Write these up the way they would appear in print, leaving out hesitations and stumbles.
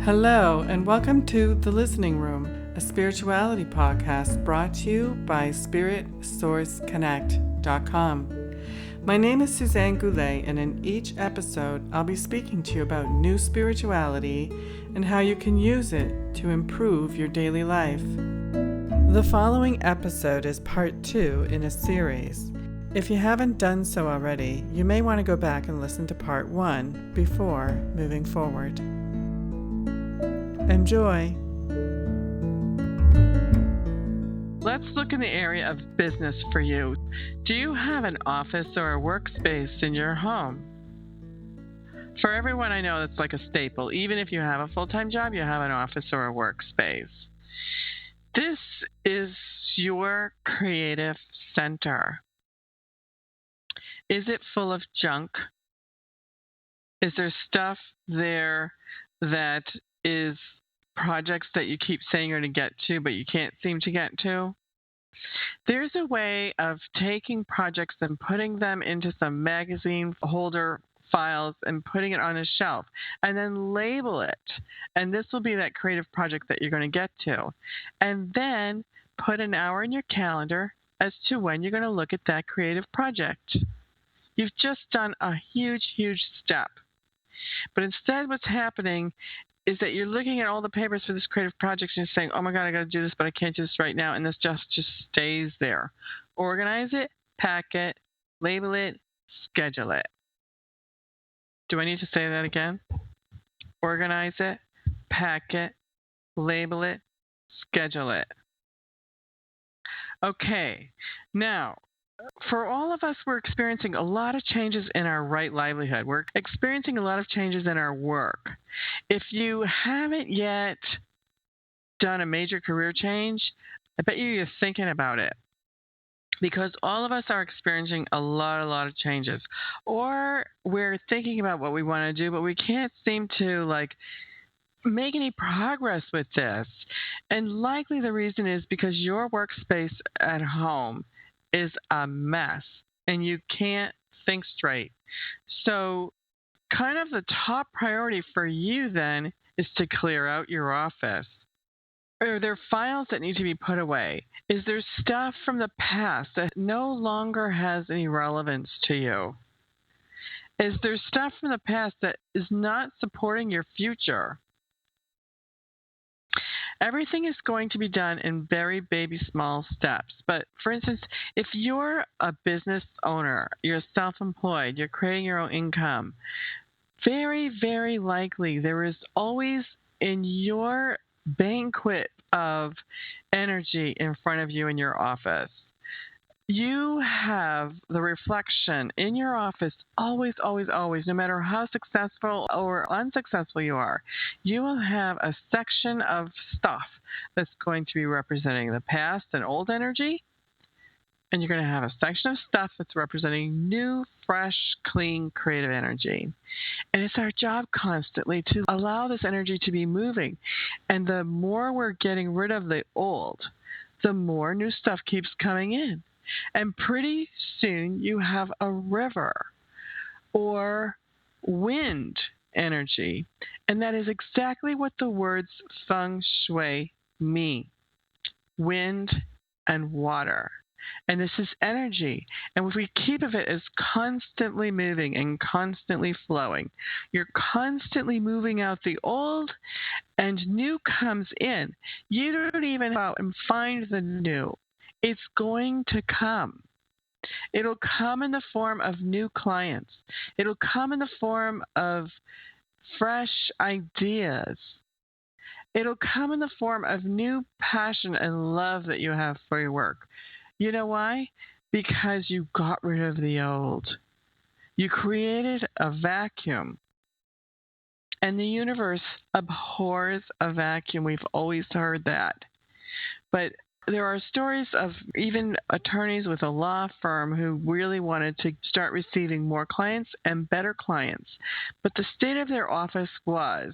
Hello, and welcome to The Listening Room, a spirituality podcast brought to you by SpiritSourceConnect.com. My name is Suzanne Goulet, and in each episode, I'll be speaking to you about new spirituality and how you can use it to improve your daily life. The following episode is part 2 in a series. If you haven't done so already, you may want to go back and listen to part 1 before moving forward. Enjoy. Let's look in the area of business for you. Do you have an office or a workspace in your home? For everyone I know, that's like a staple. Even if you have a full-time job, you have an office or a workspace. This is your creative center. Is it full of junk? Is there stuff there that is projects that you keep saying you're going to get to, but you can't seem to get to? There's a way of taking projects and putting them into some magazine holder files and putting it on a shelf, and then label it. And this will be that creative project that you're going to get to. And then put an hour in your calendar as to when you're going to look at that creative project. You've just done a huge, huge step. But instead what's happening is that you're looking at all the papers for this creative project and you're saying, oh my God, I got to do this, but I can't do this right now. And this just stays there. Organize it, pack it, label it, schedule it. Do I need to say that again? Organize it, pack it, label it, schedule it. Okay, now, for all of us, we're experiencing a lot of changes in our right livelihood. We're experiencing a lot of changes in our work. If you haven't yet done a major career change, I bet you're thinking about it. Because all of us are experiencing a lot of changes. Or we're thinking about what we want to do, but we can't seem to make any progress with this. And likely the reason is because your workspace at home is a mess and you can't think straight. So kind of the top priority for you then is to clear out your office. Are there files that need to be put away? Is there stuff from the past that no longer has any relevance to you? Is there stuff from the past that is not supporting your future? Everything is going to be done in very baby small steps. But for instance, if you're a business owner, you're self-employed, you're creating your own income, very, very likely there is always in your banquet of energy in front of you in your office. You have the reflection in your office always, no matter how successful or unsuccessful you are, you will have a section of stuff that's going to be representing the past and old energy, and you're going to have a section of stuff that's representing new, fresh, clean, creative energy. And it's our job constantly to allow this energy to be moving. And the more we're getting rid of the old, the more new stuff keeps coming in. And pretty soon you have a river or wind energy. And that is exactly what the words Feng Shui mean. Wind and water. And this is energy. And if we keep of it as constantly moving and constantly flowing, you're constantly moving out the old and new comes in. You don't even go out and find the new. It's going to come. It'll come in the form of new clients. It'll come in the form of fresh ideas. It'll come in the form of new passion and love that you have for your work. You know why? Because you got rid of the old. You created a vacuum. And the universe abhors a vacuum. We've always heard that. But there are stories of even attorneys with a law firm who really wanted to start receiving more clients and better clients. But the state of their office was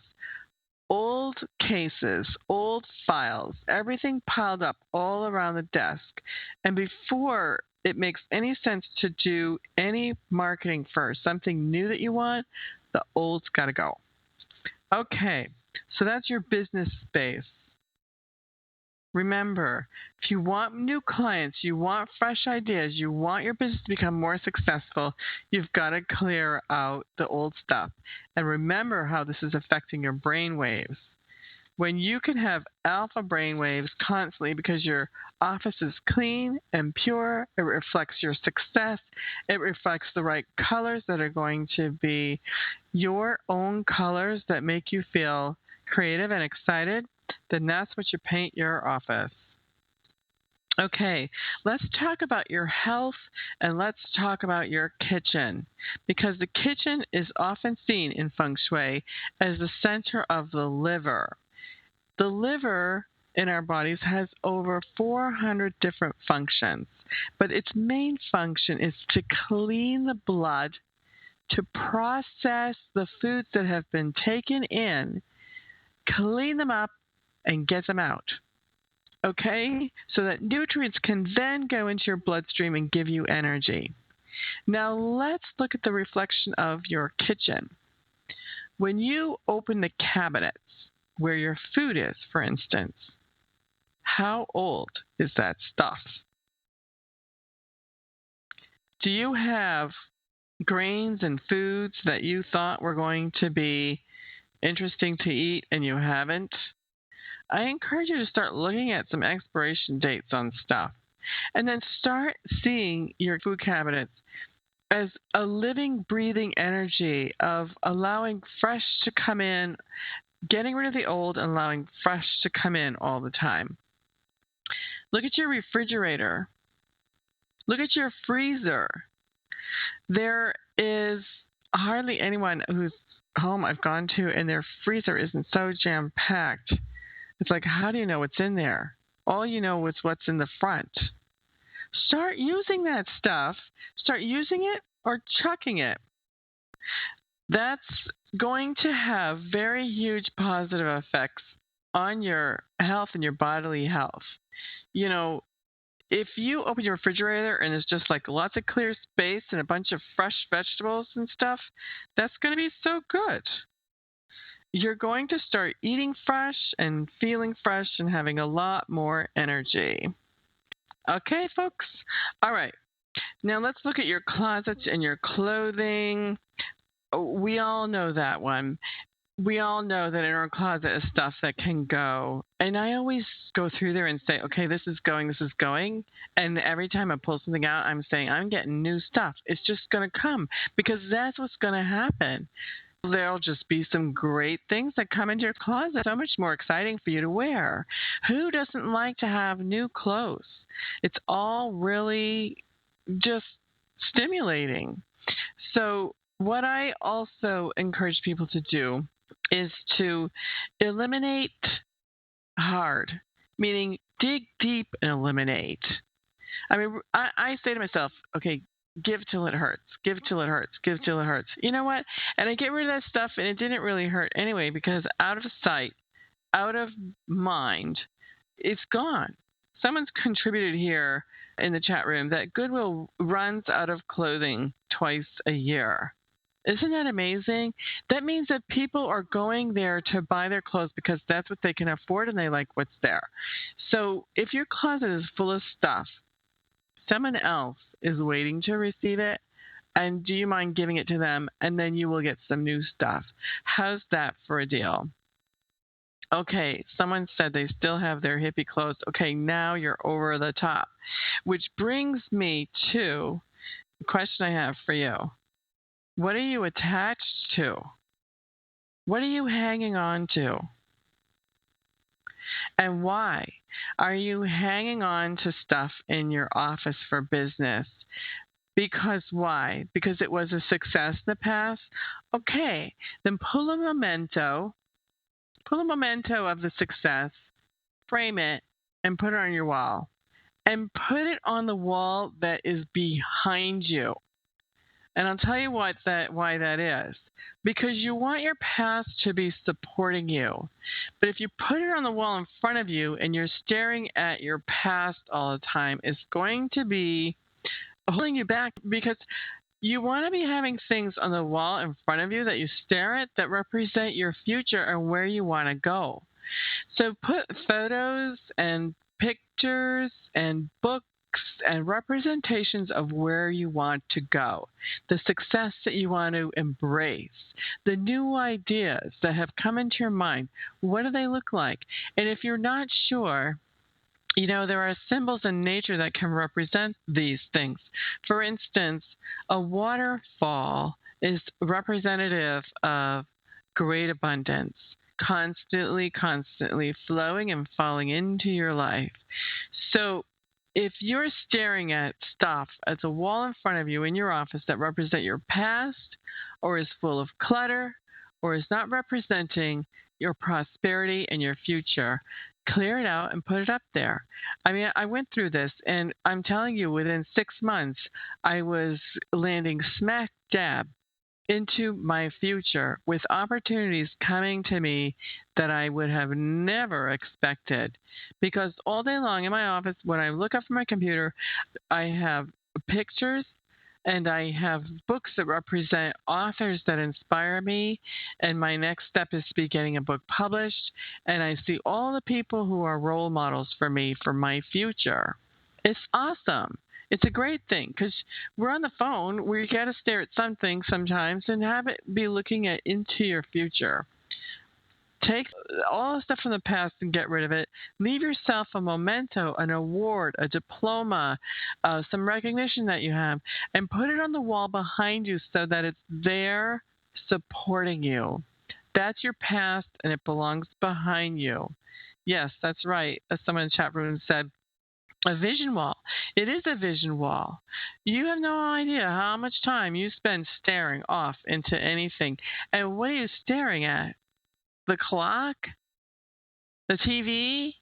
old cases, old files, everything piled up all around the desk. And before it makes any sense to do any marketing first, something new that you want, the old's got to go. Okay, So that's your business space. Remember, if you want new clients, you want fresh ideas, you want your business to become more successful, you've got to clear out the old stuff. And remember how this is affecting your brain waves. When you can have alpha brain waves constantly because your office is clean and pure, it reflects your success, it reflects the right colors that are going to be your own colors that make you feel creative and excited, then that's what you paint your office. Okay, let's talk about your health and let's talk about your kitchen, because the kitchen is often seen in Feng Shui as the center of the liver. The liver in our bodies has over 400 different functions, but its main function is to clean the blood, to process the foods that have been taken in, clean them up, and get them out. Okay? So that nutrients can then go into your bloodstream and give you energy. Now let's look at the reflection of your kitchen. When you open the cabinets, where your food is, for instance, how old is that stuff? Do you have grains and foods that you thought were going to be interesting to eat and you haven't? I encourage you to start looking at some expiration dates on stuff and then start seeing your food cabinets as a living, breathing energy of allowing fresh to come in, getting rid of the old and allowing fresh to come in all the time. Look at your refrigerator. Look at your freezer. There is hardly anyone whose home I've gone to and their freezer isn't so jam-packed. It's like, how do you know what's in there? All you know is what's in the front. Start using that stuff. Start using it or chucking it. That's going to have very huge positive effects on your health and your bodily health. You know, if you open your refrigerator and there's just like lots of clear space and a bunch of fresh vegetables and stuff, that's going to be so good. You're going to start eating fresh and feeling fresh and having a lot more energy. Okay, folks? All right. Now let's look at your closets and your clothing. We all know that one. We all know that in our closet is stuff that can go. And I always go through there and say, okay, this is going, this is going. And every time I pull something out, I'm saying, I'm getting new stuff. It's just going to come because that's what's going to happen. There'll just be some great things that come into your closet, so much more exciting for you to wear. Who doesn't like to have new clothes? It's all really just stimulating. So what I also encourage people to do is to eliminate hard, meaning dig deep and eliminate. I mean, I say to myself, okay, give till it hurts, give till it hurts, give till it hurts. You know what? And I get rid of that stuff and it didn't really hurt anyway because out of sight, out of mind, it's gone. Someone's contributed here in the chat room that Goodwill runs out of clothing twice a year. Isn't that amazing? That means that people are going there to buy their clothes because that's what they can afford and they like what's there. So if your closet is full of stuff, someone else is waiting to receive it, and do you mind giving it to them, and then you will get some new stuff. How's that for a deal? Okay, someone said they still have their hippie clothes. Okay, now you're over the top, which brings me to the question I have for you. What are you attached to? What are you hanging on to? And why? Are you hanging on to stuff in your office for business? Because why? Because it was a success in the past? Okay, then pull a memento of the success, frame it, and put it on your wall. And put it on the wall that is behind you. And I'll tell you why that is. Because you want your past to be supporting you. But if you put it on the wall in front of you and you're staring at your past all the time, it's going to be holding you back because You want to be having things on the wall in front of you that you stare at that represent your future and where you want to go. So put photos and pictures and books and representations of where you want to go, the success that you want to embrace, the new ideas that have come into your mind. What do they look like? And if you're not sure, there are symbols in nature that can represent these things. For instance, a waterfall is representative of great abundance, constantly flowing and falling into your life. So if you're staring at stuff at the wall in front of you in your office that represent your past or is full of clutter or is not representing your prosperity and your future, clear it out and put it up there. I mean, I went through this, and I'm telling you, within 6 months, I was landing smack dab into my future with opportunities coming to me that I would have never expected. Because all day long in my office, when I look up from my computer, I have pictures and I have books that represent authors that inspire me. And my next step is to be getting a book published. And I see all the people who are role models for me for my future. It's awesome. It's a great thing because we're on the phone. We got to stare at something sometimes and have it be looking into your future. Take all the stuff from the past and get rid of it. Leave yourself a memento, an award, a diploma, some recognition that you have, and put it on the wall behind you so that it's there supporting you. That's your past, and it belongs behind you. Yes, that's right. As someone in the chat room said, a vision wall. It is a vision wall. You have no idea how much time you spend staring off into anything. And what are you staring at? The clock? The TV?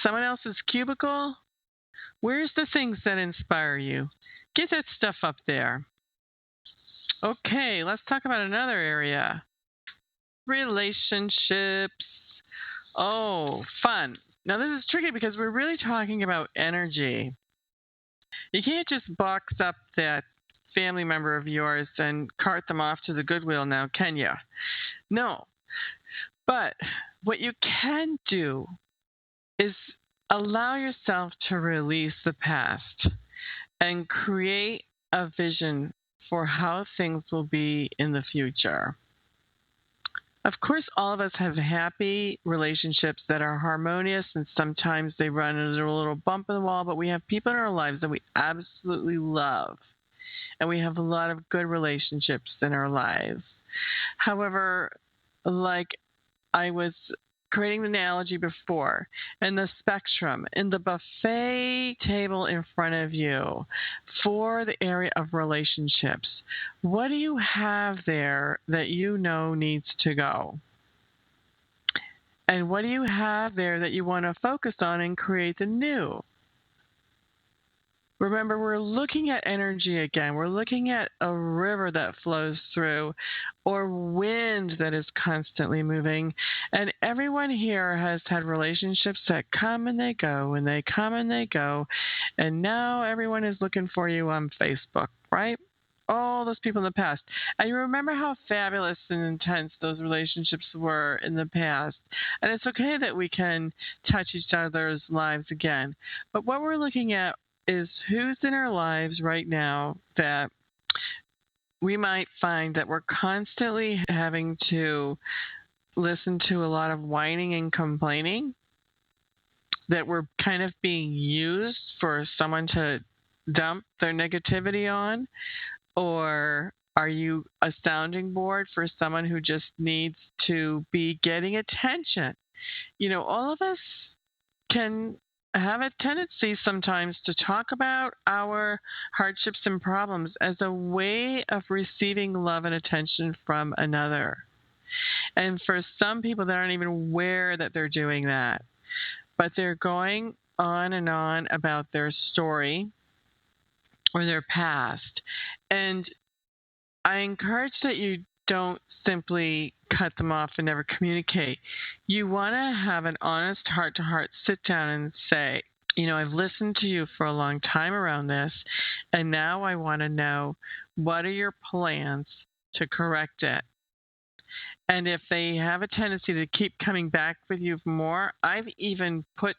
Someone else's cubicle? Where's the things that inspire you? Get that stuff up there. Okay, let's talk about another area. Relationships. Oh, fun. Now, this is tricky because we're really talking about energy. You can't just box up that family member of yours and cart them off to the Goodwill now, can you? No. But what you can do is allow yourself to release the past and create a vision for how things will be in the future. Of course, all of us have happy relationships that are harmonious, and sometimes they run into a little bump in the wall, but we have people in our lives that we absolutely love, and we have a lot of good relationships in our lives. However, like I was creating the analogy before, in the spectrum, in the buffet table in front of you for the area of relationships, what do you have there that you know needs to go? And what do you have there that you want to focus on and create the new? Remember, we're looking at energy again. We're looking at a river that flows through or wind that is constantly moving. And everyone here has had relationships that come and they go and they come and they go. And now everyone is looking for you on Facebook, right? All those people in the past. And you remember how fabulous and intense those relationships were in the past. And it's okay that we can touch each other's lives again. But what we're looking at is who's in our lives right now that we might find that we're constantly having to listen to a lot of whining and complaining, that we're kind of being used for someone to dump their negativity on, or are you a sounding board for someone who just needs to be getting attention? All of us can have a tendency sometimes to talk about our hardships and problems as a way of receiving love and attention from another. And for some people, they aren't even aware that they're doing that, but they're going on and on about their story or their past. And I encourage that you don't simply cut them off and never communicate. You want to have an honest heart-to-heart sit down and say, I've listened to you for a long time around this, and now I want to know, what are your plans to correct it? And if they have a tendency to keep coming back with you for more, I've even put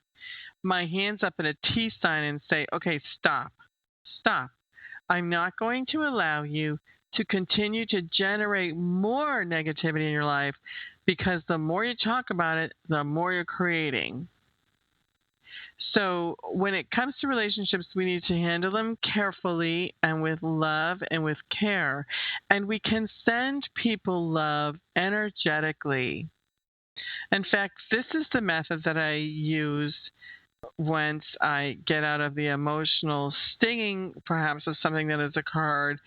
my hands up in a T sign and say, okay, stop. I'm not going to allow you to continue to generate more negativity in your life, because the more you talk about it, the more you're creating. So when it comes to relationships, we need to handle them carefully and with love and with care. And we can send people love energetically. In fact, this is the method that I use once I get out of the emotional stinging, perhaps, of something that has occurred.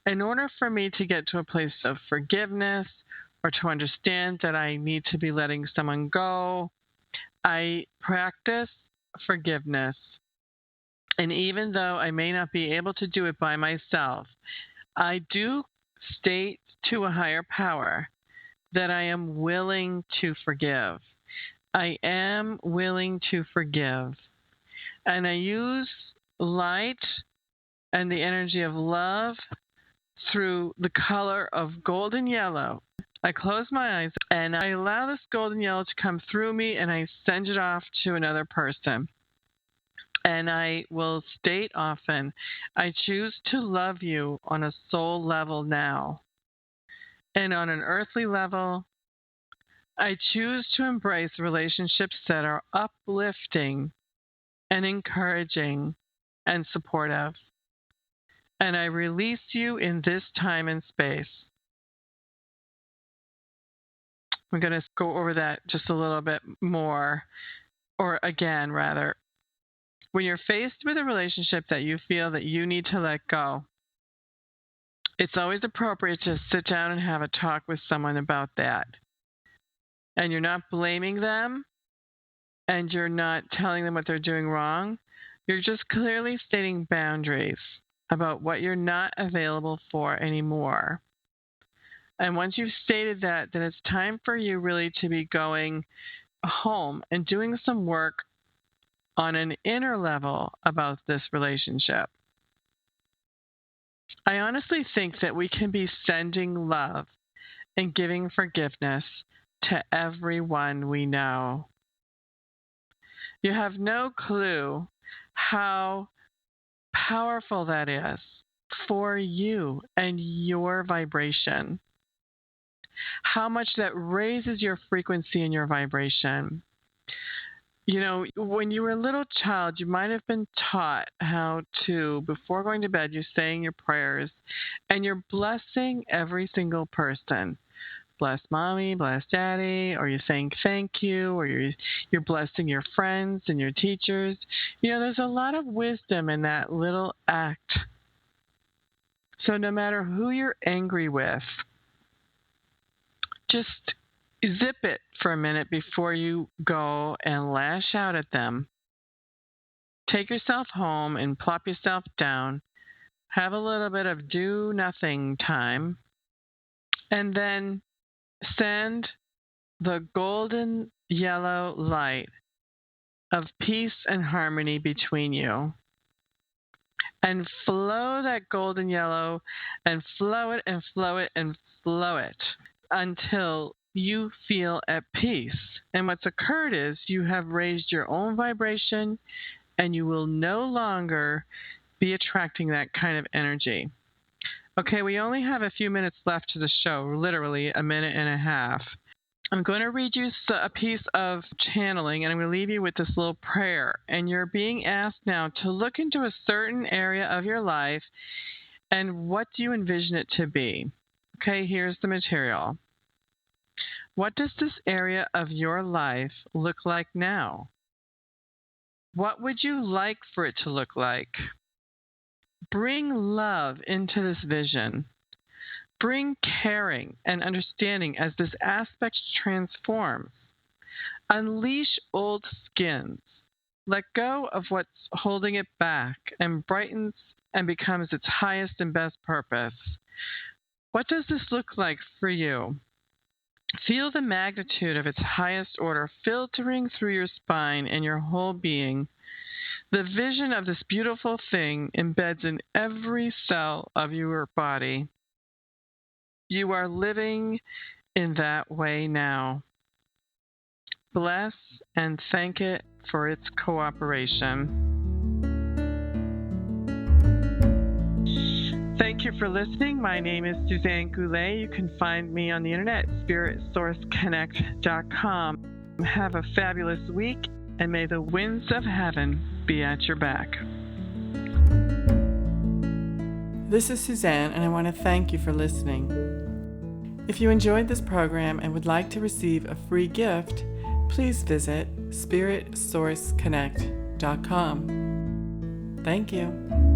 In order for me to get to a place of forgiveness, or to understand that I need to be letting someone go, I practice forgiveness. And even though I may not be able to do it by myself, I do state to a higher power that I am willing to forgive. I am willing to forgive. And I use light and the energy of love through the color of golden yellow. I close my eyes and I allow this golden yellow to come through me, and I send it off to another person. And I will state often, I choose to love you on a soul level now. And on an earthly level, I choose to embrace relationships that are uplifting and encouraging and supportive. And I release you in this time and space. We're going to go over that just a little bit more, or again, rather. When you're faced with a relationship that you feel that you need to let go, it's always appropriate to sit down and have a talk with someone about that. And you're not blaming them, and you're not telling them what they're doing wrong. You're just clearly stating boundaries about what you're not available for anymore. And once you've stated that, then it's time for you really to be going home and doing some work on an inner level about this relationship. I honestly think that we can be sending love and giving forgiveness to everyone we know. You have no clue how powerful that is for you and your vibration. How much that raises your frequency and your vibration. When you were a little child, you might have been taught how to, before going to bed, you're saying your prayers and you're blessing every single person. Bless mommy, bless daddy, or you're saying thank you, or you're blessing your friends and your teachers. There's a lot of wisdom in that little act. So no matter who you're angry with, just zip it for a minute before you go and lash out at them. Take yourself home and plop yourself down. Have a little bit of do nothing time. And then send the golden yellow light of peace and harmony between you. And flow that golden yellow and flow it and flow it and flow it until you feel at peace. And what's occurred is you have raised your own vibration, and you will no longer be attracting that kind of energy. Okay, we only have a few minutes left to the show, literally a minute and a half. I'm going to read you a piece of channeling, and I'm going to leave you with this little prayer. And you're being asked now to look into a certain area of your life, and what do you envision it to be? Okay, here's the material. What does this area of your life look like now? What would you like for it to look like? Bring love into this vision. Bring caring and understanding as this aspect transforms. Unleash old skins. Let go of what's holding it back and brightens and becomes its highest and best purpose. What does this look like for you? Feel the magnitude of its highest order filtering through your spine and your whole being. The vision of this beautiful thing embeds in every cell of your body. You are living in that way now. Bless and thank it for its cooperation. Thank you for listening. My name is Suzanne Goulet. You can find me on the internet at spiritsourceconnect.com. Have a fabulous week, and may the winds of heaven be at your back. This is Suzanne, and I want to thank you for listening. If you enjoyed this program and would like to receive a free gift, please visit spiritsourceconnect.com. Thank you.